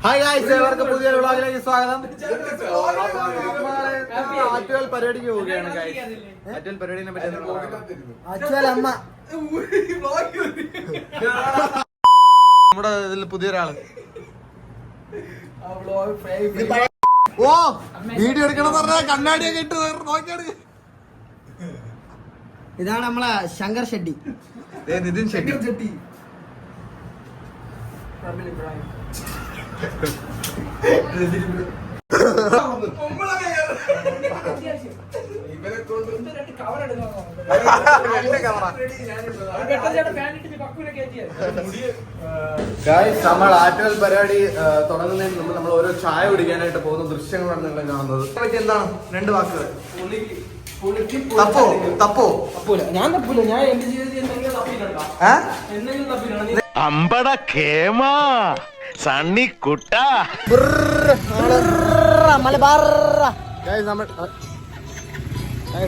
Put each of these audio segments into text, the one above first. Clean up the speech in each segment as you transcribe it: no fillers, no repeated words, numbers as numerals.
Hi guys, എല്ലാവർക്കും പുതിയൊരു വ്ളോഗിലേക്ക് സ്വാഗതം. ആറ്റുകാൽ പരിപാടിക്ക് പോവുകയാണ് ഗായ്സ്. ആറ്റുകാൽ പരിപാടിനെ പറ്റി നമ്മുടെ ഇതിൽ പുതിയൊരാള്. ഓ വീഡിയോ എടുക്കണം പറഞ്ഞ കണ്ണാടിയൊക്കെ ഇട്ട് നോക്കിയാണ്. ഇതാണ് നമ്മളെ ശങ്കർ ഷെട്ടി, നിതിൻ ഷെട്ടി. നമ്മൾ ആറ്റുകാൽ പരിപാടി തുടങ്ങുന്നതിന് മുമ്പ് നമ്മൾ ഓരോ ചായ കുടിക്കാനായിട്ട് പോകുന്ന ദൃശ്യങ്ങളാണ് നിങ്ങൾ കാണുന്നത്. എന്താണ് രണ്ട് വാക്കുകൾ? തപ്പോ? ഞാൻ തപ്പൂല. ഞാൻ എന്റെ ജീവിതത്തിൽ അമ്പട കേമാ സണ്ണിക്കുട്ട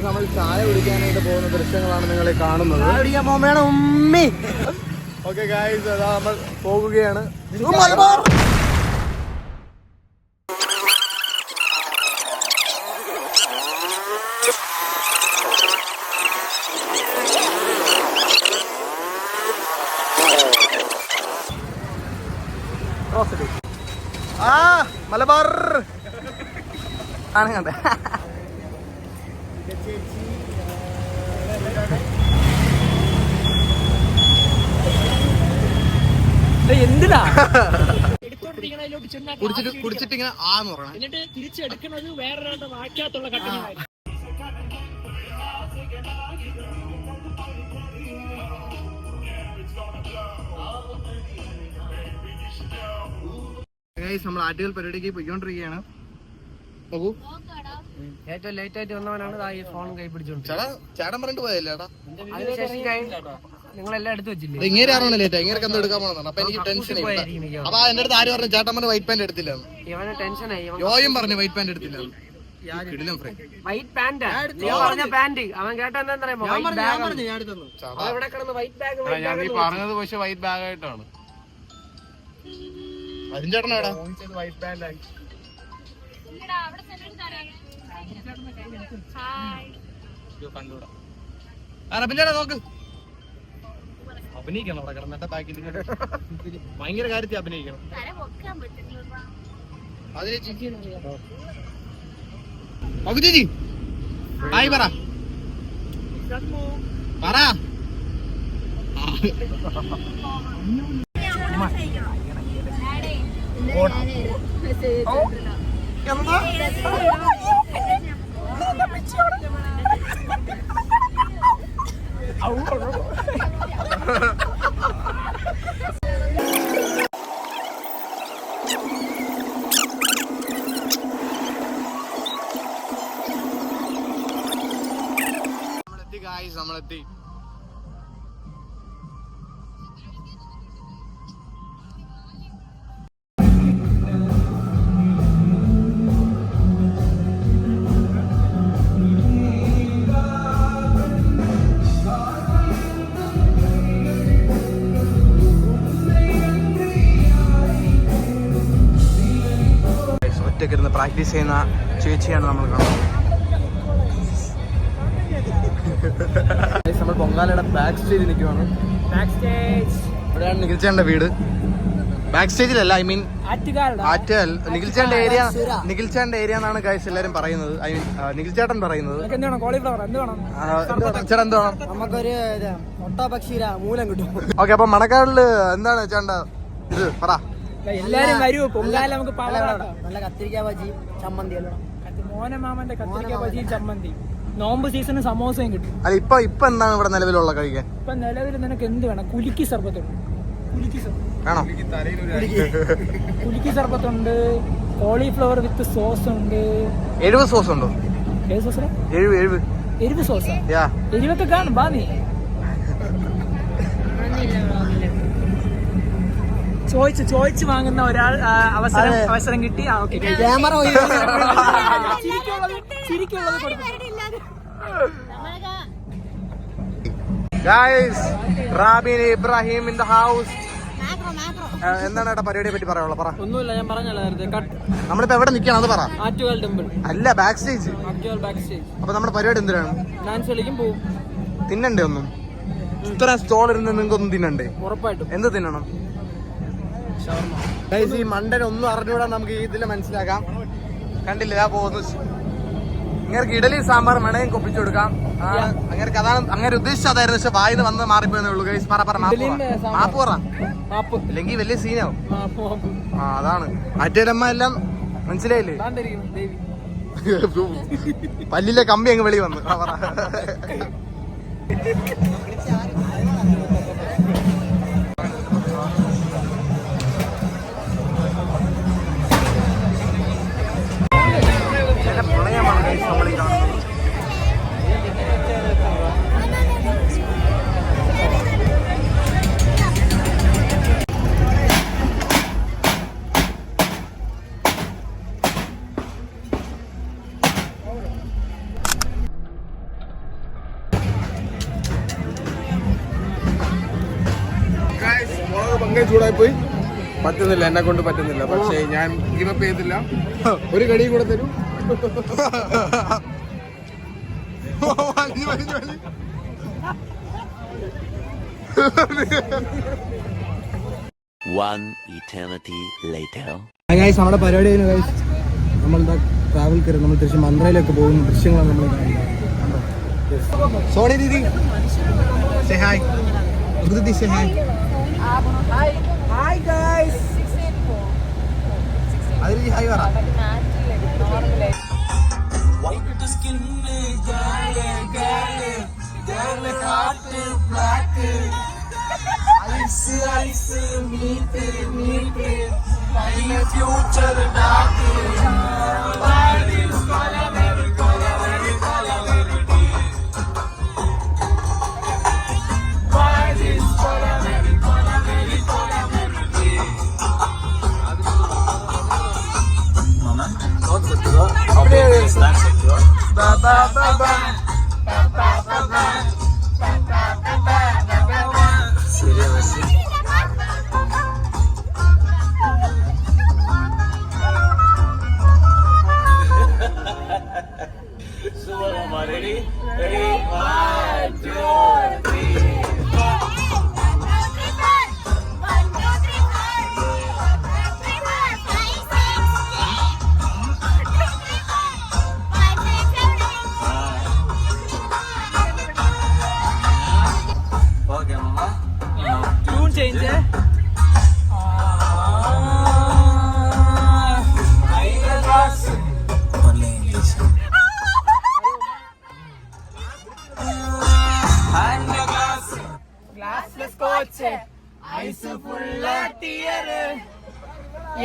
നമ്മൾ ചായ കുടിക്കാനായിട്ട് പോകുന്ന ദൃശ്യങ്ങളാണ് നിങ്ങൾ കാണുന്നത്. ഓക്കെ ഗായ്സ്, അതാ നമ്മൾ പോകുകയാണ്. ആ മലബാർ ആണ് കണ്ടേ. എന്തിനാ കുടിച്ചിട്ട് ഇങ്ങനെ ആന്ന് പറയണം. എന്നിട്ട് തിരിച്ചെടുക്കുന്നത് വേറൊരാളുടെ വാക്യാത്തുള്ള ഘട്ടങ്ങളായിരിക്കും. നമ്മൾ ആറ്റുകാൽ പരിപാടിക്ക് പോയിക്കൊണ്ടിരിക്കുകയാണ്. ഏറ്റവും ലേറ്റ് ആയിട്ട് വന്നവനാണ് ഈ ഫോൺ കൈ പിടിച്ചോണ്ട്. ചേട്ടൻ പറഞ്ഞിട്ട് പോയല്ലേ ചേട്ടാ? നിങ്ങളെല്ലാം എടുത്ത് വെച്ചില്ലേ? ഇങ്ങനെ ആരാണ് ലേറ്റ്? ഇങ്ങനെ എന്ത് എടുക്കാൻ പോകണം? അപ്പൊ എനിക്ക് ടെൻഷൻ. അപ്പൊ എന്റെ അടുത്ത് ആര് പറഞ്ഞു ചേട്ടൻ വൈറ്റ് പാന്റ് എടുത്തില്ല? ഇവന് ടെൻഷനായി. യോയും പറഞ്ഞു വൈറ്റ് പാന്റ് എടുത്തില്ല. വൈറ്റ് പാന്റ് പറഞ്ഞ പാന്റ് അവൻ കേട്ടാ എന്താ ഇവിടെ കിടന്ന് വൈറ്റ് ബാഗ് പറഞ്ഞത്. പക്ഷെ വൈറ്റ് ബാഗ് ആയിട്ടാണ്. അരുൺ ചേട്ടൻ എവിടെ? വൈറ്റ് പാന്റ് ആക്കി ചേട്ടാ നോക്ക്. അഭിനയിക്കണം അവിടെ കിടന്നിട്ട് ബാക്കിൽ ഭയങ്കര കാര്യത്തിൽ അഭിനയിക്കണം. ചേച്ചി ഹായ് പറ. നമ്മളെത്തി. ഒറ്റയ്ക്കിരുന്ന് പ്രാക്ടീസ് ചെയ്യുന്ന ചേച്ചിയാണ് നമ്മൾ കാണുന്നത്. നമ്മൾ പൊങ്കാലയുടെ ബാക്ക് സ്റ്റേജിൽ നിൽക്കുവാണ്. ഇവിടെയാണ് നിഖിൽച്ചേട്ടന്റെ വീട്. ബാക്ക് സ്റ്റേജിലല്ല, ഐ മീൻ ആറ്റുകാൽ നിഖിൽച്ചേട്ടന്റെ ഏരിയ എന്നാണ് ഗൈസ് എല്ലാരും പറയുന്നത്. ഐ മീൻ നിഖിൽച്ചേട്ടൻ പറയുന്നത്. ചേട്ടാ എന്ത് വേണം? നമുക്കൊരു മൂലം കിട്ടും. ഓക്കെ, അപ്പൊ മണക്കാടില് എന്താണ് ചേട്ടാ ഇത് പറ. എല്ലാരും വരൂ പൊങ്കാല. നമുക്ക് നല്ല കത്തിരിക്ക ബജി ചമ്മന്തി. മോനമാമന്റെ കത്തിരിക്ക ബജി ചമ്മന്തി. നോമ്പ് സീസണ് സമോസയും കിട്ടും. അല്ല ഇപ്പൊ എന്താണ് ഇവിടെ നിലവിലുള്ള കഴിക്കാൻ? ഇപ്പൊ നിലവിൽ നിനക്ക് എന്ത് വേണം? കുലുക്കി സർബത്തുണ്ട്. കുലുക്കി സർബത്തുണ്ട്. കോളിഫ്ലവർ വിത്ത് സോസ് ഉണ്ട്. 70 സോസ് ഉണ്ടോ? ഏത് സോസ്? 70 സോസ്. എരിവൊക്കെ കാണും. ബാ നീ ചോദിച്ചു വാങ്ങുന്ന ഒരാൾ അവസരം കിട്ടി. ക്യാമറ ചിരിക്കുള്ളത് കൊടുക്കും. Guys Rabin Ibrahim in the house. എന്താണ് ഏട്ടാ പരിപാടിയെ പറ്റി പറയാനുള്ള? പറ. ഒന്നുമില്ല, ഞാൻ പറഞ്ഞല്ലോ നേരത്തെ. കട്ട്. നമ്മളിപ്പോ എവിടെ നിൽക്കണം അത് പറ. ആറ്റുകാൽ ടെമ്പിൾ അല്ല, back stage. Attukal back stage. അപ്പൊ നമ്മുടെ പരിപാടി എന്തിനാണ്? ഡാൻസ് കളിക്കും, പോവും. തിന്നണ്ടേ ഒന്നും? ഇത്ര സ്റ്റോൾ ഇരുന്ന് നിങ്ങൾക്ക് ഒന്നും തിന്നണ്ടേ? ഉറപ്പായിട്ടും. എന്ത് തിന്നണം? ഗൈസ് ഈ മണ്ടൻ ഒന്നും അറിഞ്ഞൂടാ നമുക്ക് ഈ ഇതില് മനസ്സിലാക്കാം. കണ്ടില്ല ഇതാ പോകുന്നു. അങ്ങനെ ഇഡലി സാമ്പാർ വേണമെങ്കിൽ കൊപ്പിച്ചു കൊടുക്കാം. അങ്ങനെ അതാണ് അങ്ങനെ ഉദ്ദേശിച്ചതായിരുന്നു. പക്ഷെ വായിന്ന് വന്ന് മാറിപ്പോയെന്നേ ഉള്ളൂ. ഗൈസ് പറ മാപ്പ് പറ. ഇല്ലെങ്കിൽ വലിയ സീനാവും. ആ അതാണ് മറ്റേടമ്മ എല്ലാം മനസ്സിലായില്ലേ? പല്ലിലെ കമ്പി അങ്ങ് വെളി വന്നു. പറ. ചൂടായി പോയി, പറ്റുന്നില്ല, എന്നെ കൊണ്ട് പറ്റുന്നില്ല. പക്ഷേ ഞാൻ ഗിവപ്പ് ചെയ്തില്ല. ഒരു കടി കൂടെ തരും. നമ്മുടെ പരിപാടി നമ്മളെന്താ ട്രാവൽ കയറി നമ്മൾ തൃശ്ശൂർ മന്ത്രയിലൊക്കെ പോകുന്ന ദൃശ്യങ്ങളാണ് നമ്മൾ കാണുന്നത്. Soni didi say hi. Didi say hi. Hi guys. അതിൽ ഹായ് പറ.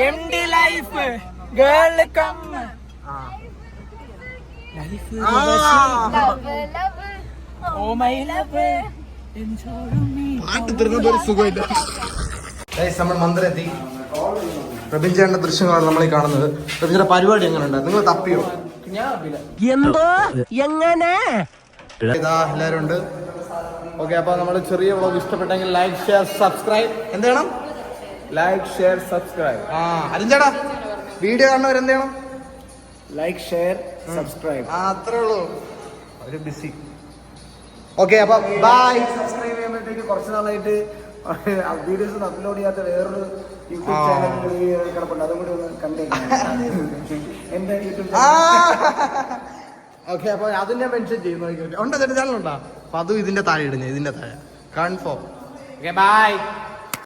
empty life, girl come. Life oh my love, enjoy me. നമ്മൾ മന്ദിരത്തി. പ്രബിൻ ചേട്ടന്റെ ദൃശ്യങ്ങളാണ് നമ്മൾ ഈ കാണുന്നത്. പ്രബിന്റെ പരിപാടി എങ്ങനെയുണ്ട്? നിങ്ങൾ തപ്പിയോ? എന്തോ എങ്ങനെ? ഇതാ എല്ലാവരും ഉണ്ട്. ഓക്കെ, അപ്പൊ നമ്മൾ ചെറിയ വ്ളോഗ് ഇഷ്ടപ്പെട്ടെങ്കിൽ ലൈക്ക് ഷെയർ സബ്സ്ക്രൈബ്. എന്ത് വേണം? Like share subscribe. അരിഞ്ചേടാ വീഡിയോ കാണുന്നവർ എന്ത് ചെയ്യണം? Like share subscribe. അത്രേ ഉള്ളൂ. ഒരു ബിസി. ഓക്കെ, അപ്പൊ ബൈ. സബ്സ്ക്രൈബ് ചെയ്യുമ്പോഴത്തേക്ക് കുറച്ച് നാളായിട്ട് വീഡിയോസ് അപ്ലോഡ് ചെയ്യാത്ത വേറൊരു യൂട്യൂബ് ചാനൽ കിടപ്പുണ്ട്. അതും കൂടി ഒന്ന് കണ്ടേക്കാം. എന്റെ യൂട്യൂബ് ഓക്കെ, അപ്പൊ അതും ഞാൻ മെൻഷൻ ചെയ്യുന്നു. ഉണ്ട്, ചാനൽ ഉണ്ടോ? അപ്പൊ അതും ഇതിന്റെ താഴെ ഇടുന്നു. ഇതിന്റെ താഴെ കൺഫേം. Okay, by.